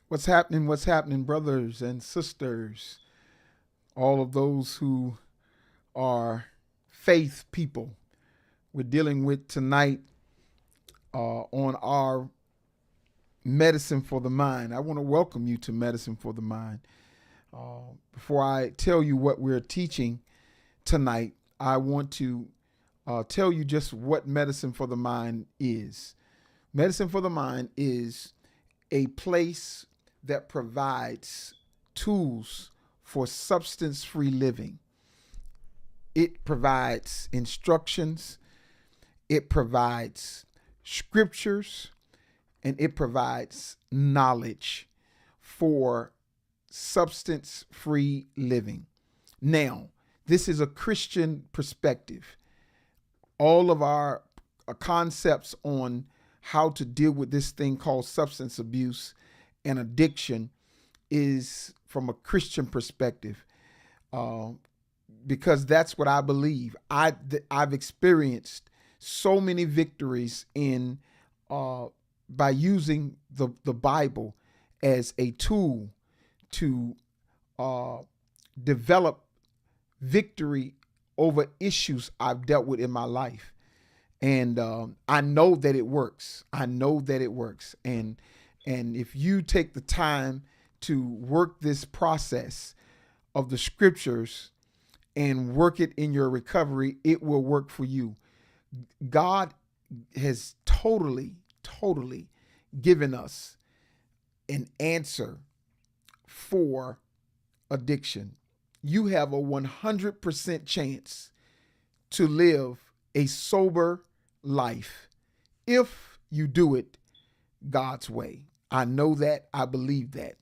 What's happening? What's happening, brothers and sisters? All of those who are faith people. We're dealing with tonight on our Medicine for the Mind. I want to welcome you to Medicine for the Mind. Before I tell you what we're teaching tonight, I want to tell you just what Medicine for the Mind is. Medicine for the Mind is a place that provides tools for substance-free living. It provides instructions, it provides scriptures, and it provides knowledge for substance-free living. Now, this is a Christian perspective. All of our concepts on how to deal with this thing called substance abuse and addiction is from a Christian perspective, because that's what I believe. I've experienced so many victories in by using the Bible as a tool to develop victory over issues I've dealt with in my life. And I know that it works. I know that it works. And if you take the time to work this process of the scriptures and work it in your recovery, it will work for you. God has totally given us an answer for addiction. You have a 100% chance to live a sober life if you do it God's way. I know that. I believe that.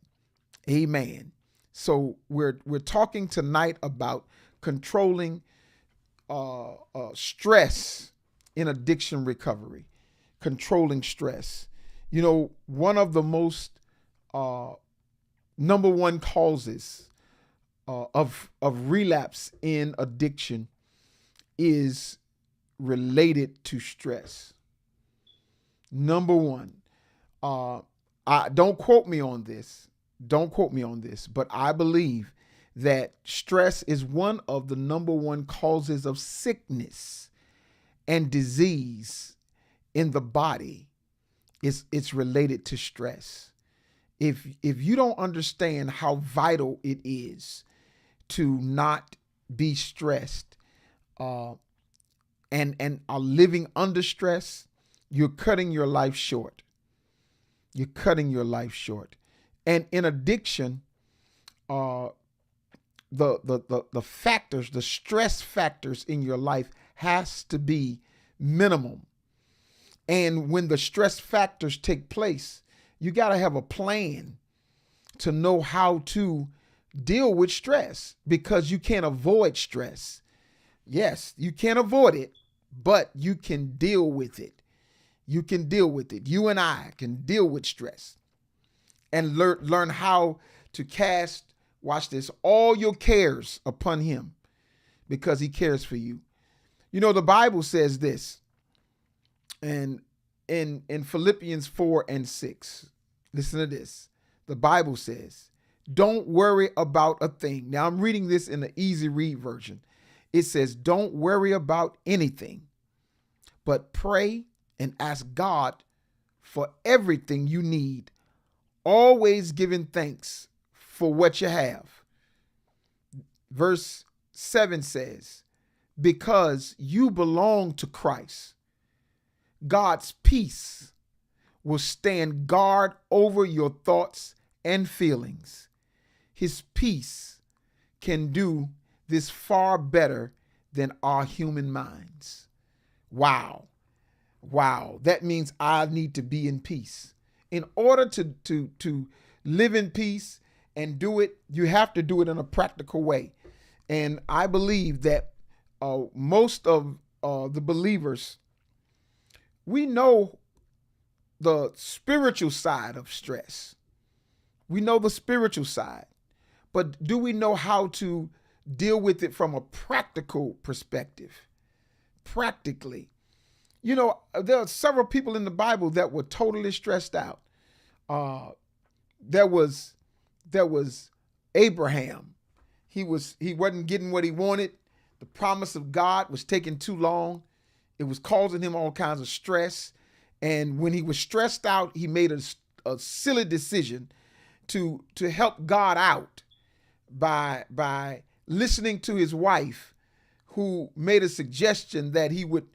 Amen. So we're talking tonight about controlling stress in addiction recovery. Controlling stress. You know, one of the most number one causes of relapse in addiction is related to stress. Number one. Don't quote me on this. Don't quote me on this, but I believe that stress is one of the number one causes of sickness and disease in the body. It's related to stress. If you don't understand how vital it is to not be stressed and are living under stress, you're cutting your life short. You're cutting your life short. And in addiction, the factors, the stress factors in your life has to be minimum. And when the stress factors take place, you got to have a plan to know how to deal with stress, because you can't avoid stress. Yes, you can't avoid it, but you can deal with it. You can deal with it. You and I can deal with stress and learn how to cast, watch this, all your cares upon him, because he cares for you. You know, the Bible says this, and in Philippians 4:6, listen to this. The Bible says, don't worry about a thing. Now I'm reading this in the easy read version. It says, don't worry about anything, but pray and ask God for everything you need, always giving thanks for what you have. Verse 7 says, because you belong to Christ, God's peace will stand guard over your thoughts and feelings. His peace can do this far better than our human minds. Wow. That means I need to be in peace. In order to live in peace and do it, you have to do it in a practical way. And I believe that most of the believers, we know the spiritual side of stress. We know the spiritual side. But do we know how to deal with it from a practical perspective? Practically. You know, there are several people in the Bible that were totally stressed out. there was Abraham. He wasn't getting what he wanted. The promise of God was taking too long. It was causing him all kinds of stress. And when he was stressed out, he made a silly decision to help God out by listening to his wife, who made a suggestion that he would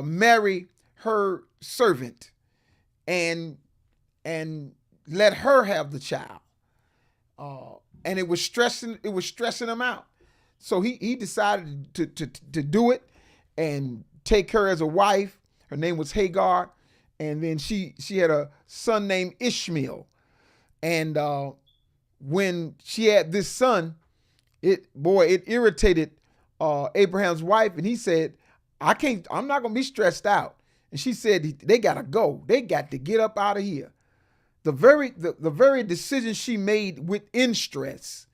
marry her servant and let her have the child. And it was stressing him out. So he decided to do it and take her as a wife. Her name was Hagar. And then she had a son named Ishmael. And when she had this son, it irritated Abraham's wife. And he said, I'm not going to be stressed out. And she said, they got to go. They got to get up out of here. The very decision she made within stress,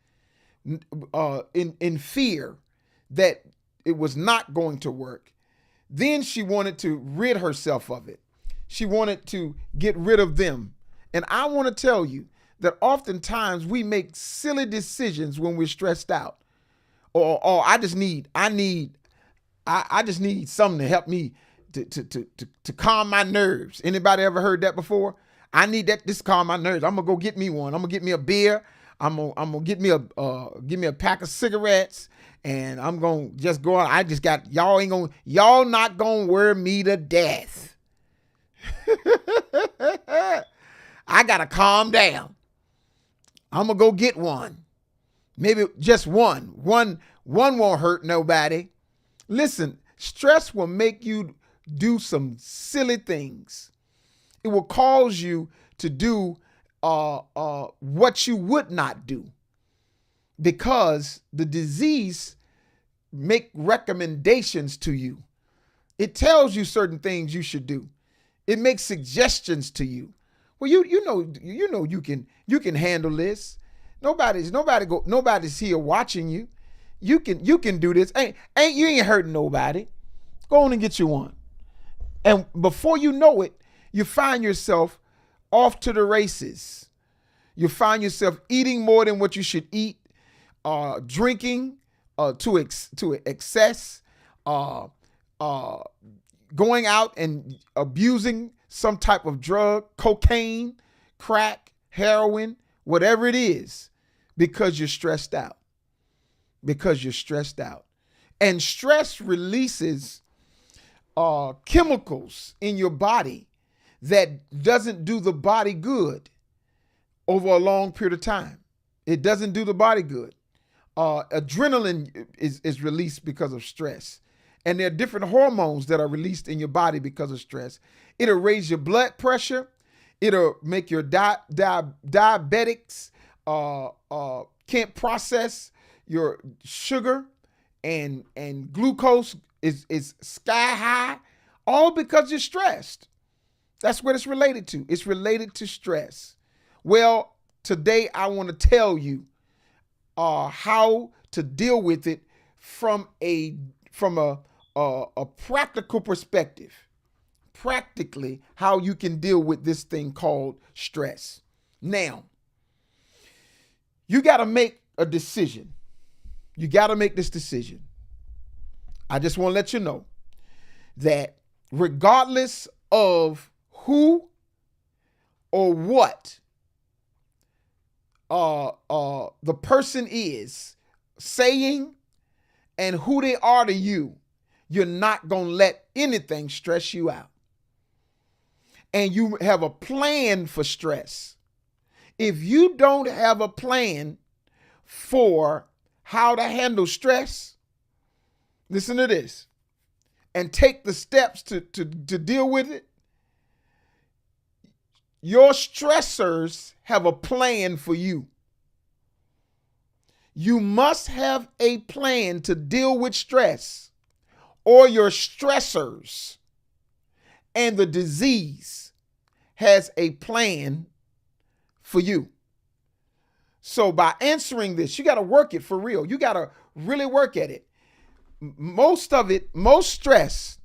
in fear that it was not going to work. Then she wanted to rid herself of it. She wanted to get rid of them. And I want to tell you that oftentimes we make silly decisions when we're stressed out. Or I just need something to help me to calm my nerves. Anybody ever heard that before? I need this to calm my nerves. I'm gonna go get me one. I'm gonna get me a beer. I'm gonna get me a pack of cigarettes, and I'm gonna just go on. Y'all not gonna wear me to death. I gotta calm down. I'm gonna go get one. Maybe just one. One won't hurt nobody. Listen, stress will make you do some silly things. It will cause you to do what you would not do, because the disease make recommendations to you. It tells you certain things you should do. It makes suggestions to you. Well, you know you can handle this. Nobody's here watching you. You can do this. You ain't hurting nobody. Go on and get you one. And before you know it, you find yourself off to the races. You find yourself eating more than what you should eat, drinking to excess, going out and abusing some type of drug, cocaine, crack, heroin, whatever it is, because you're stressed out. And stress releases chemicals in your body that doesn't do the body good over a long period of time. It doesn't do the body good. Adrenaline is released because of stress. And there are different hormones that are released in your body because of stress. It'll raise your blood pressure. It'll make your diabetics can't process your sugar, and glucose is sky high, all because you're stressed. That's what it's related to. It's related to stress. Well, today I want to tell you how to deal with it from a practical perspective. Practically, how you can deal with this thing called stress. Now, you got to make a decision. You got to make this decision. I just want to let you know that regardless of who or what the person is saying and who they are to you, you're not going to let anything stress you out. And you have a plan for stress. If you don't have a plan for how to handle stress, listen to this, and take the steps to deal with it, your stressors have a plan for you. You must have a plan to deal with stress, or your stressors and the disease has a plan for you. So by answering this, you got to work it for real. You got to really work at it. Most stress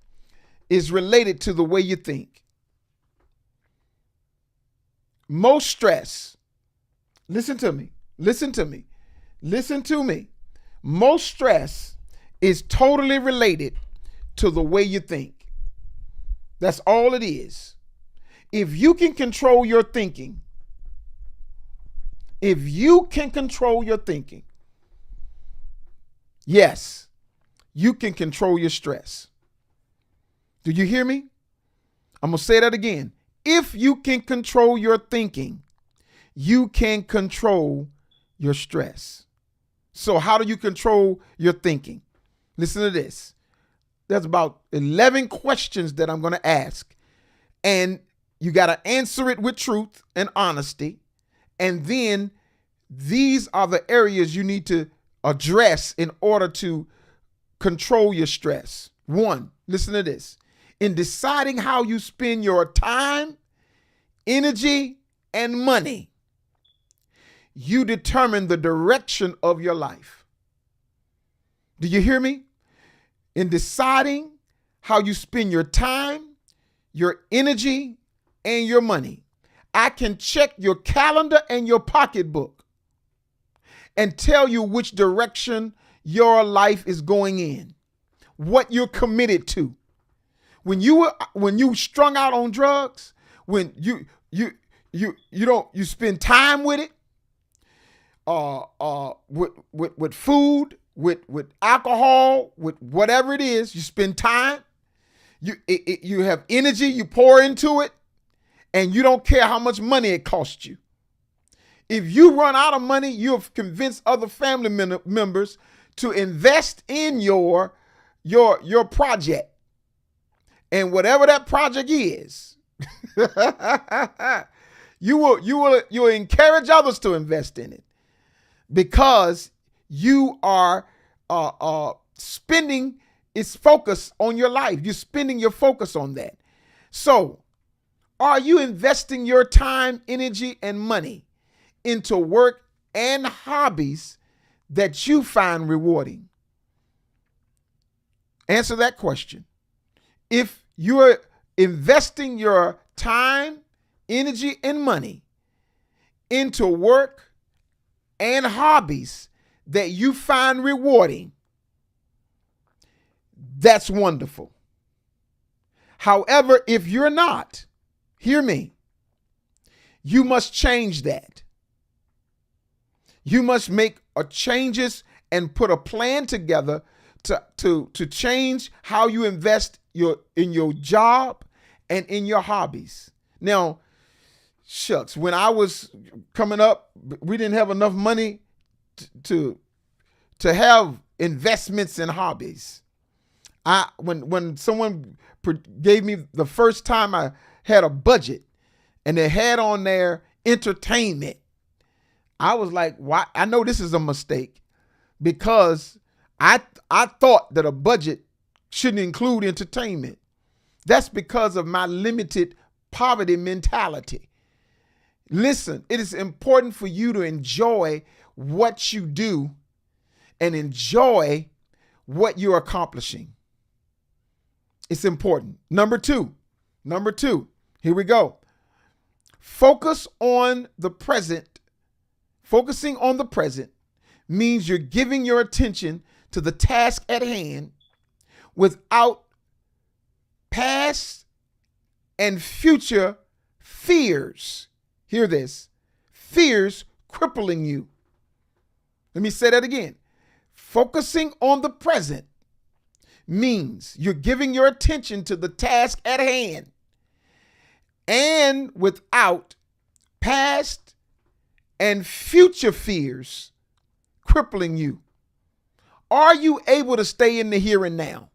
is related to the way you think. Most stress Listen to me. Listen to me. Listen to me. Most stress is totally related to the way you think. That's all it is. If you can control your thinking, yes, you can control your stress. Do you hear me? I'm going to say that again. If you can control your thinking, you can control your stress. So how do you control your thinking? Listen to this. There's about 11 questions that I'm going to ask, and you got to answer it with truth and honesty. And then these are the areas you need to address in order to control your stress. 1, listen to this. In deciding how you spend your time, energy, and money, you determine the direction of your life. Do you hear me? In deciding how you spend your time, your energy, and your money, I can check your calendar and your pocketbook and tell you which direction your life is going in, what you're committed to. When you strung out on drugs, when you spend time with it, with food, with alcohol, with whatever it is, you spend time. You have energy, you pour into it, and you don't care how much money it costs you. If you run out of money, you have convinced other family members to invest in your project. And whatever that project is, you'll encourage others to invest in it because you are spending its focus on your life. You're spending your focus on that. So, are you investing your time, energy, and money into work and hobbies that you find rewarding? Answer that question. If you're investing your time, energy, and money into work and hobbies that you find rewarding, that's wonderful. However, if you're not, hear me, you must change that. You must make changes and put a plan together to change how you invest in your job and in your hobbies. Now, shucks, when I was coming up, we didn't have enough money to have investments in hobbies. When someone gave me the first time, I had a budget and they had on there entertainment, I was like, why? I know this is a mistake because I thought that a budget shouldn't include entertainment. That's because of my limited poverty mentality. Listen, it is important for you to enjoy what you do and enjoy what you're accomplishing. It's important. Number two, here we go. Focusing on the present means you're giving your attention to the task at hand without past and future fears. Hear this. Fears crippling you. Let me say that again. Focusing on the present means you're giving your attention to the task at hand and without past and future fears crippling you. Are you able to stay in the here and now?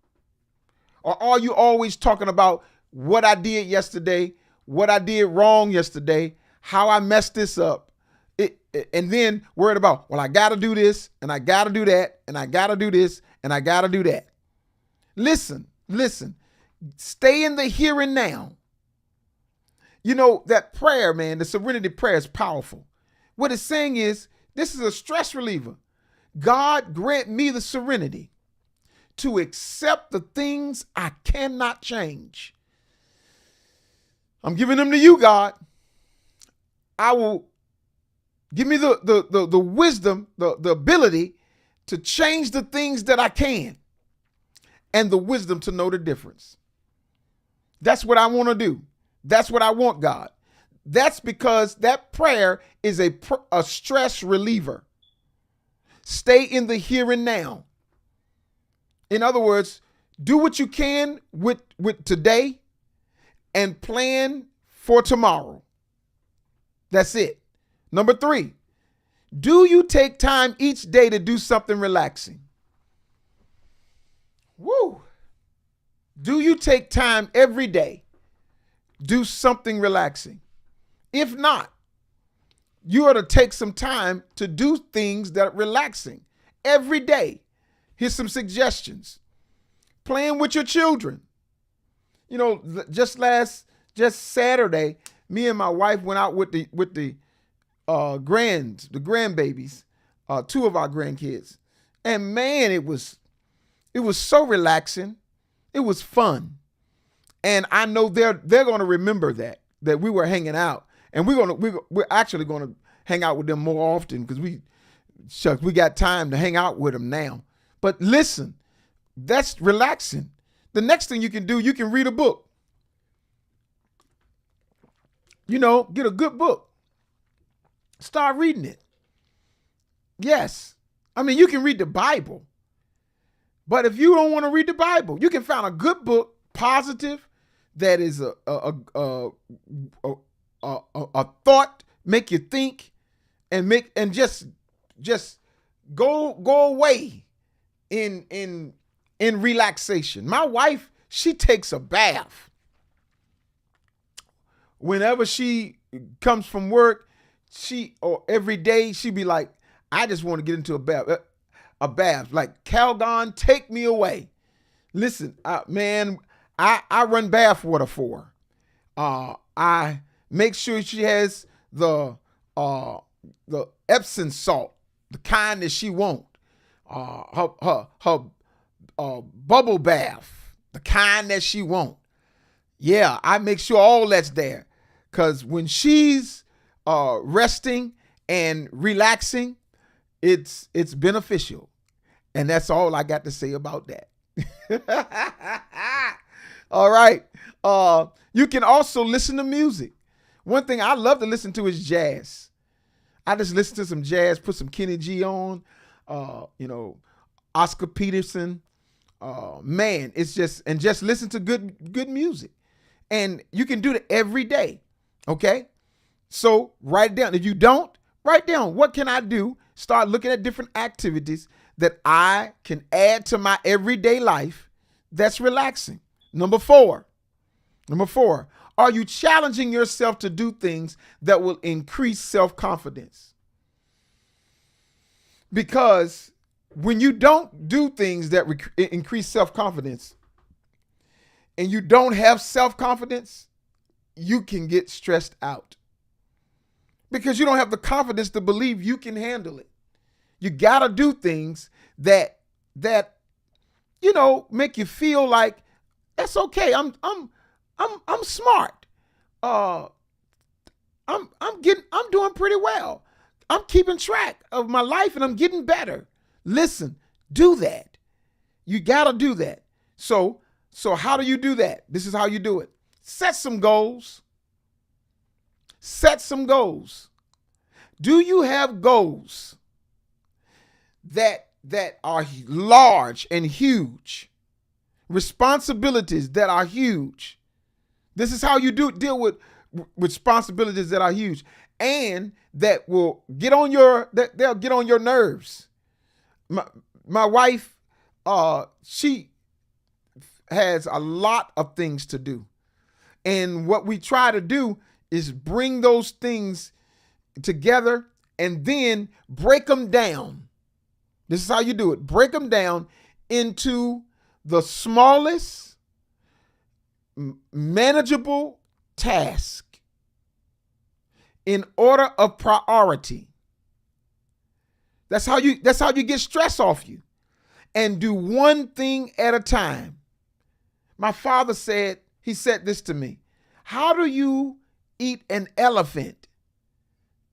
Or are you always talking about what I did yesterday, what I did wrong yesterday, how I messed this up, and then worried about, well, I got to do this, and I got to do that, and I got to do this, and I got to do that. Listen. Stay in the here and now. You know, that prayer, man, the serenity prayer is powerful. What it's saying is, this is a stress reliever. God grant me the serenity to accept the things I cannot change. I'm giving them to you, God. I will Give me the wisdom, the ability to change the things that I can, and the wisdom to know the difference. That's what I want to do. That's what I want, God. That's because that prayer is a stress reliever. Stay in the here and now. In other words, do what you can with today and plan for tomorrow. That's it. Number 3, do you take time each day to do something relaxing? Woo. Do you take time every day? Do something relaxing. If not, you ought to take some time to do things that are relaxing every day. Here's some suggestions. Playing with your children. You know, just Saturday, me and my wife went out with the grandbabies, 2 of our grandkids. And man, it was so relaxing. It was fun. And I know they're going to remember that we were hanging out. And we're actually going to hang out with them more often because we got time to hang out with them now. But listen, that's relaxing. The next thing you can do, you can read a book. You know, get a good book. Start reading it. Yes. I mean, you can read the Bible. But if you don't want to read the Bible, you can find a good book, positive, that is a thought, make you think, and just go away in relaxation. My wife, she takes a bath. Whenever she comes from work, or every day, she be like, I just want to get into a bath. Like, Calgon, take me away. Listen, man, I run bath water for her. I make sure she has the Epsom salt, the kind that she wants. Her bubble bath, the kind that she wants. Yeah, I make sure all that's there. Because when she's resting and relaxing, it's beneficial. And that's all I got to say about that. All right. You can also listen to music. One thing I love to listen to is jazz. I just listen to some jazz, put some Kenny G on, Oscar Peterson. Man, it's just listen to good music. And you can do that every day. Okay. So write it down. If you don't, write down, what can I do? Start looking at different activities that I can add to my everyday life that's relaxing. Number 4, are you challenging yourself to do things that will increase self-confidence? Because when you don't do things that increase self-confidence and you don't have self-confidence, you can get stressed out because you don't have the confidence to believe you can handle it. You got to do things that make you feel like that's okay. I'm smart. I'm doing pretty well. I'm keeping track of my life and I'm getting better. Listen, do that. You got to do that. So how do you do that? This is how you do it. Set some goals. Do you have goals that are large and huge? Responsibilities that are huge. This is how you deal with responsibilities that are huge and that will they'll get on your nerves. My wife, she has a lot of things to do. And what we try to do is bring those things together and then break them down. This is how you do it. Break them down into the smallest manageable task in order of priority. That's how you get stress off you. And do one thing at a time. My father said this to me. How do you eat an elephant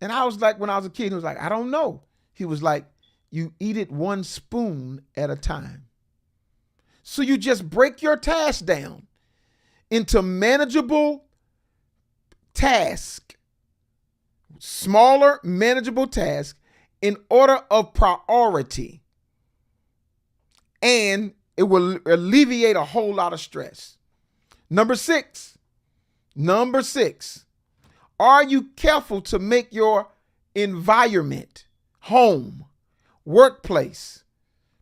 And I was like, when I was a kid, he was like, I don't know. He was like, you eat it one spoon at a time. So you just break your task down into manageable tasks, smaller manageable tasks in order of priority. And it will alleviate a whole lot of stress. Number six, are you careful to make your environment, home, workplace,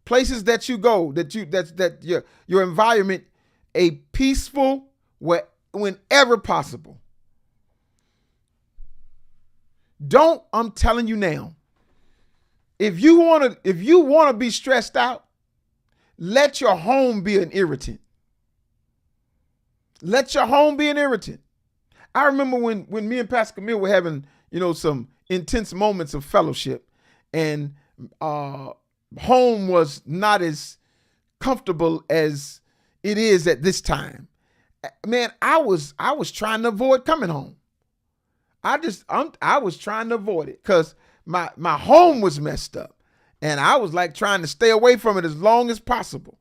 places that you go, that your environment, a peaceful whenever possible? Don't, I'm telling you now, if you want to be stressed out, let your home be an irritant. Let your home be an irritant. I remember when me and Pastor Camille were having, some intense moments of fellowship, and home was not as comfortable as it is at this time. Man, I was trying to avoid coming home. I was trying to avoid it because my home was messed up, and I was like trying to stay away from it as long as possible.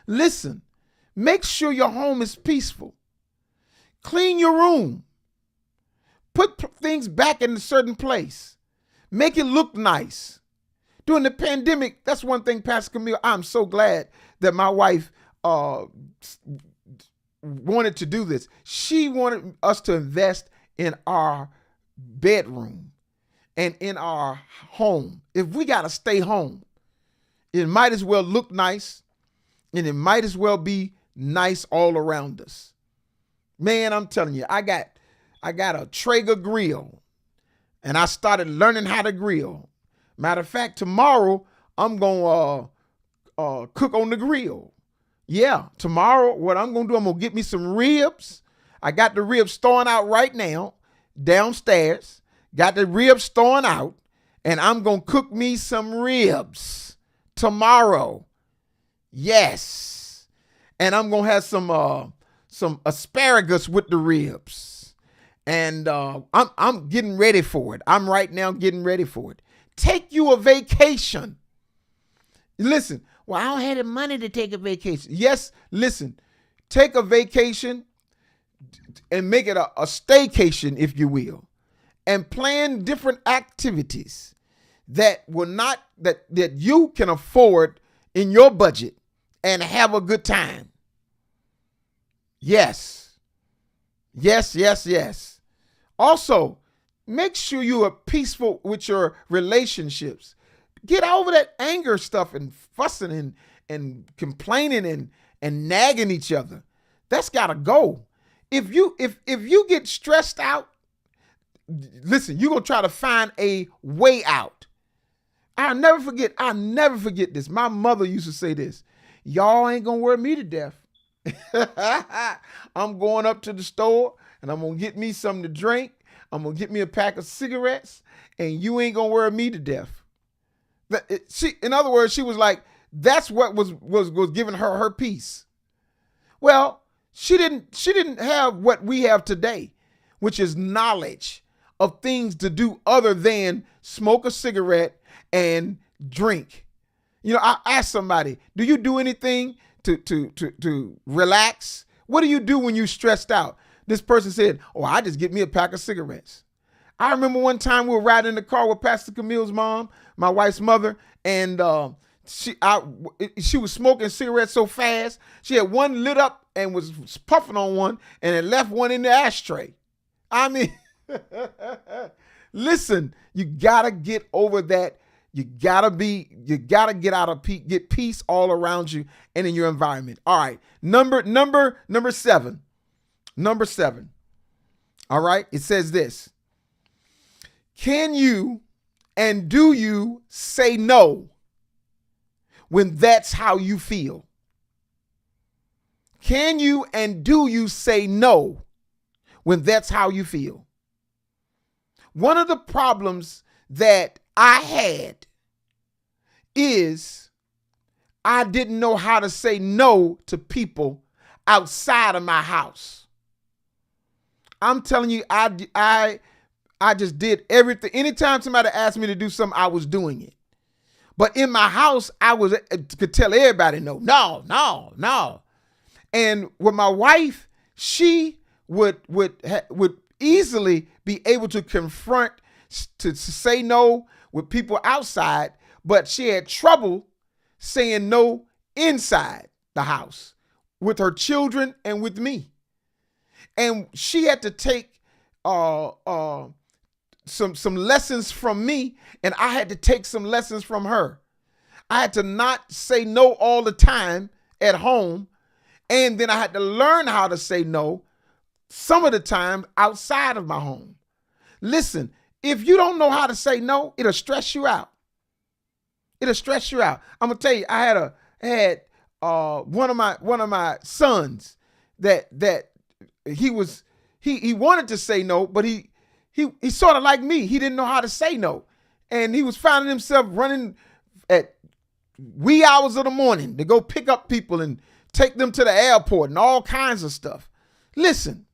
Listen, make sure your home is peaceful. Clean your room. Put things back in a certain place. Make it look nice. During the pandemic, that's one thing, Pastor Camille, I'm so glad that my wife wanted to do this. She wanted us to invest in our bedroom and in our home. If we got to stay home, it might as well look nice, and it might as well be nice all around us. Man, I'm telling you, I got a Traeger grill, and I started learning how to grill. Matter of fact, tomorrow I'm going to cook on the grill. Yeah, tomorrow what I'm going to do, I'm going to get me some ribs. I got the ribs thawing out right now downstairs. Got the ribs thawing out, and I'm going to cook me some ribs tomorrow. Yes. And I'm going to have some asparagus with the ribs. And I'm getting ready for it. I'm right now getting ready for it. Take you a vacation. Listen, well, I don't have the money to take a vacation. Yes, listen, take a vacation and make it a staycation, if you will, and plan different activities that you can afford in your budget and have a good time. Yes. Yes, yes, yes. Also, make sure you are peaceful with your relationships. Get over that anger stuff and fussing and complaining and nagging each other. That's got to go. If you get stressed out, listen, you're going to try to find a way out. I'll never forget this. My mother used to say this: y'all ain't going to wear me to death. I'm going up to the store and I'm going to get me something to drink. I'm going to get me a pack of cigarettes, and you ain't going to wear me to death. In other words, she was like, that's what was giving her peace. Well, she didn't have what we have today, which is knowledge of things to do other than smoke a cigarette and drink. I asked somebody, do you do anything to relax? What do you do when you're stressed out? This person said, oh, I just get me a pack of cigarettes. I remember one time we were riding in the car with Pastor Camille's mom, my wife's mother, and she was smoking cigarettes so fast. She had one lit up and was puffing on one, and it left one in the ashtray. I mean, listen, you gotta get over that. You gotta get peace all around you and in your environment. All right, number 7. Number 7. All right, it says this: can you and do you say no when that's how you feel? Can you and do you say no when that's how you feel? One of the problems that I had is I didn't know how to say no to people outside of my house. I'm telling you, I I just did everything. Anytime somebody asked me to do something, I was doing it. But in my house, I could tell everybody no, no, no, no. And with my wife, she would easily be able to confront, to say no with people outside, but she had trouble saying no inside the house with her children and with me. And she had to take some lessons from me, and I had to take some lessons from her. I had to not say no all the time at home, and then I had to learn how to say no some of the time outside of my home. Listen, if you don't know how to say no, it'll stress you out. It'll stress you out. I'm gonna tell you, I had one of my sons that he wanted to say no, but he sort of like me. He didn't know how to say no, and he was finding himself running at wee hours of the morning to go pick up people and take them to the airport and all kinds of stuff. Listen.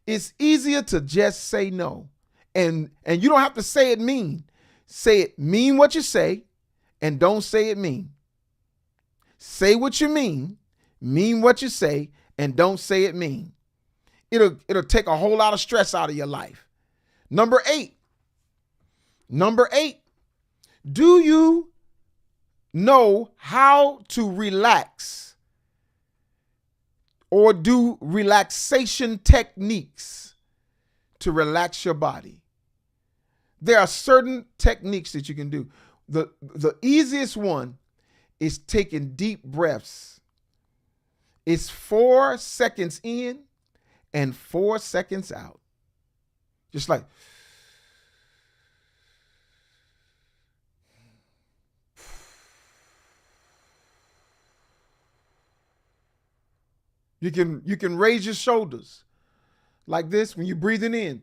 It's easier to just say no, and you don't have to say it mean. Say it mean what you say, and don't say it mean. Say what you mean what you say, and don't say it mean. It'll take a whole lot of stress out of your life. Number eight. Do you know how to relax or do relaxation techniques to relax your body? There are certain techniques that you can do. The easiest one is taking deep breaths. It's 4 seconds in and 4 seconds out. Just like, you can raise your shoulders like this when you're breathing in.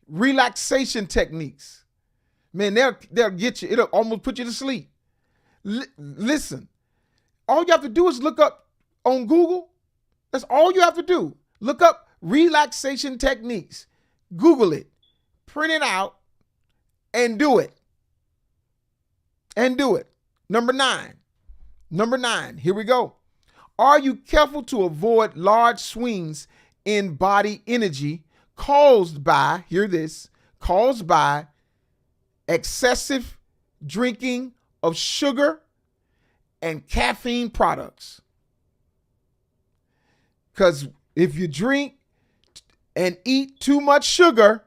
Relaxation techniques, man, they'll get you. It'll almost put you to sleep. Listen, all you have to do is look up on Google. That's all you have to do. Look up relaxation techniques. Google it, print it out, and do it. Number nine, here we go. Are you careful to avoid large swings in body energy caused by excessive drinking of sugar and caffeine products? Because if you drink and eat too much sugar,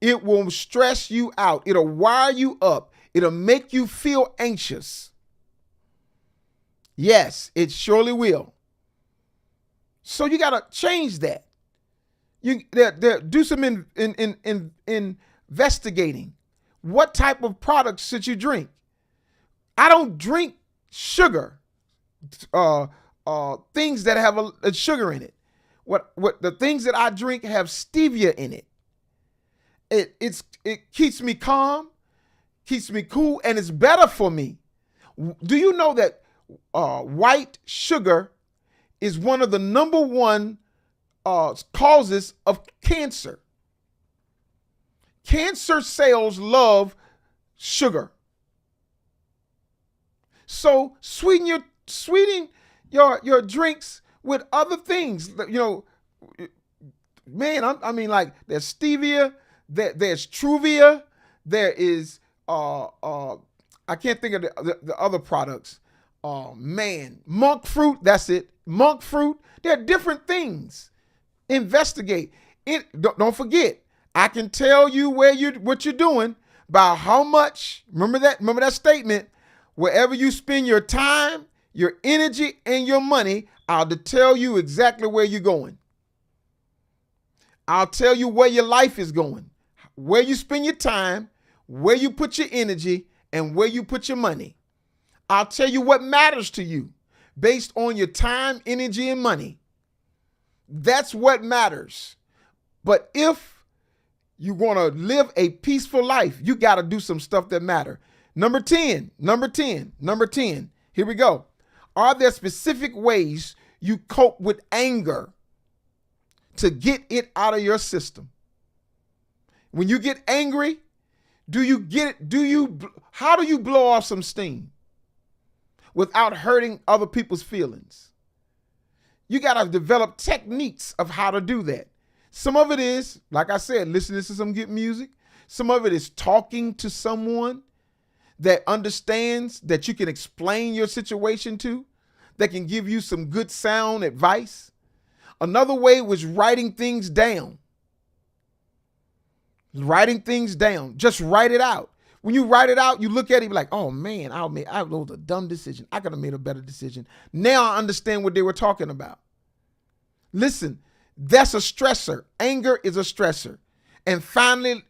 it will stress you out. It'll wire you up. It'll make you feel anxious. Yes, it surely will. So you got to change that. You do some investigating. What type of products should you drink? I don't drink sugar, things that have a sugar in it. What the things that I drink have stevia in it. It keeps me calm, keeps me cool, and it's better for me. Do you know that white sugar is one of the number one causes of cancer? Cancer cells love sugar. So sweeten your drinks with other things. You know, man, I mean, like, there's stevia, there's Truvia, there is I can't think of the other products. Monk fruit, that's it. Monk fruit. There are different things. Investigate it. Don't forget, I can tell you what you're doing by how much. Remember that statement. Wherever you spend your time, your energy, and your money, I'll tell you exactly where you're going. I'll tell you where your life is going, where you spend your time, where you put your energy, and where you put your money. I'll tell you what matters to you based on your time, energy, and money. That's what matters. But if you want to live a peaceful life, you got to do some stuff that matter. Number 10. Here we go. Are there specific ways you cope with anger to get it out of your system? When you get angry, how do you blow off some steam without hurting other people's feelings? You got to develop techniques of how to do that. Some of it is, like I said, listening to some good music. Some of it is talking to someone that understands, that you can explain your situation to, that can give you some good sound advice. Another way was writing things down. Just write it out. When you write it out, you look at it like, oh man, I made a dumb decision. I could have made a better decision. Now I understand what they were talking about. Listen, that's a stressor. Anger is a stressor. And finally,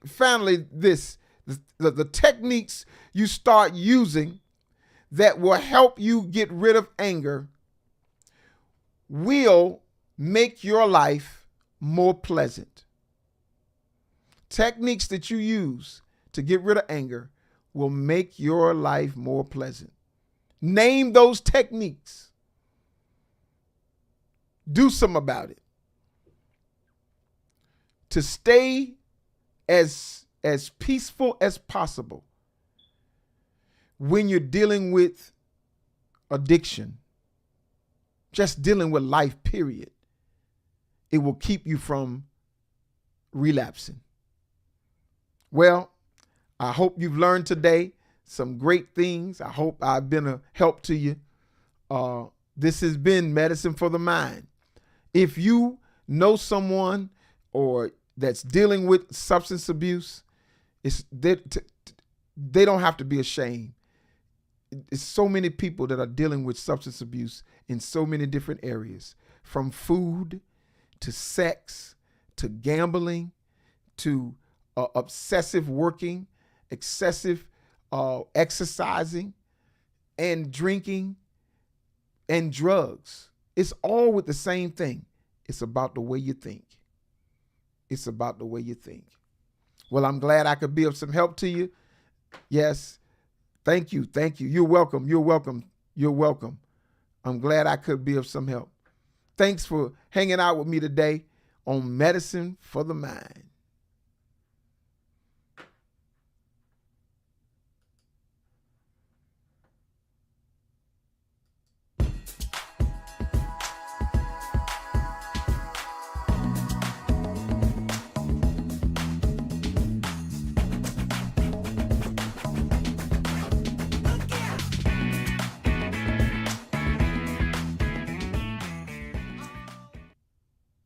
the techniques you start using that will help you get rid of anger will make your life more pleasant. Techniques that you use to get rid of anger will make your life more pleasant. Name those techniques. Do something about it. To stay as peaceful as possible when you're dealing with addiction, just dealing with life, period, it will keep you from relapsing. Well, I hope you've learned today some great things. I hope I've been a help to you. This has been Medicine for the Mind. If you know someone or that's dealing with substance abuse, they don't have to be ashamed. It's so many people that are dealing with substance abuse in so many different areas, from food to sex to gambling to obsessive working, excessive exercising, and drinking and drugs. It's all with the same thing. It's about the way you think. It's about the way you think. Well, I'm glad I could be of some help to you. Yes. Thank you. You're welcome. I'm glad I could be of some help. Thanks for hanging out with me today on Medicine for the Mind.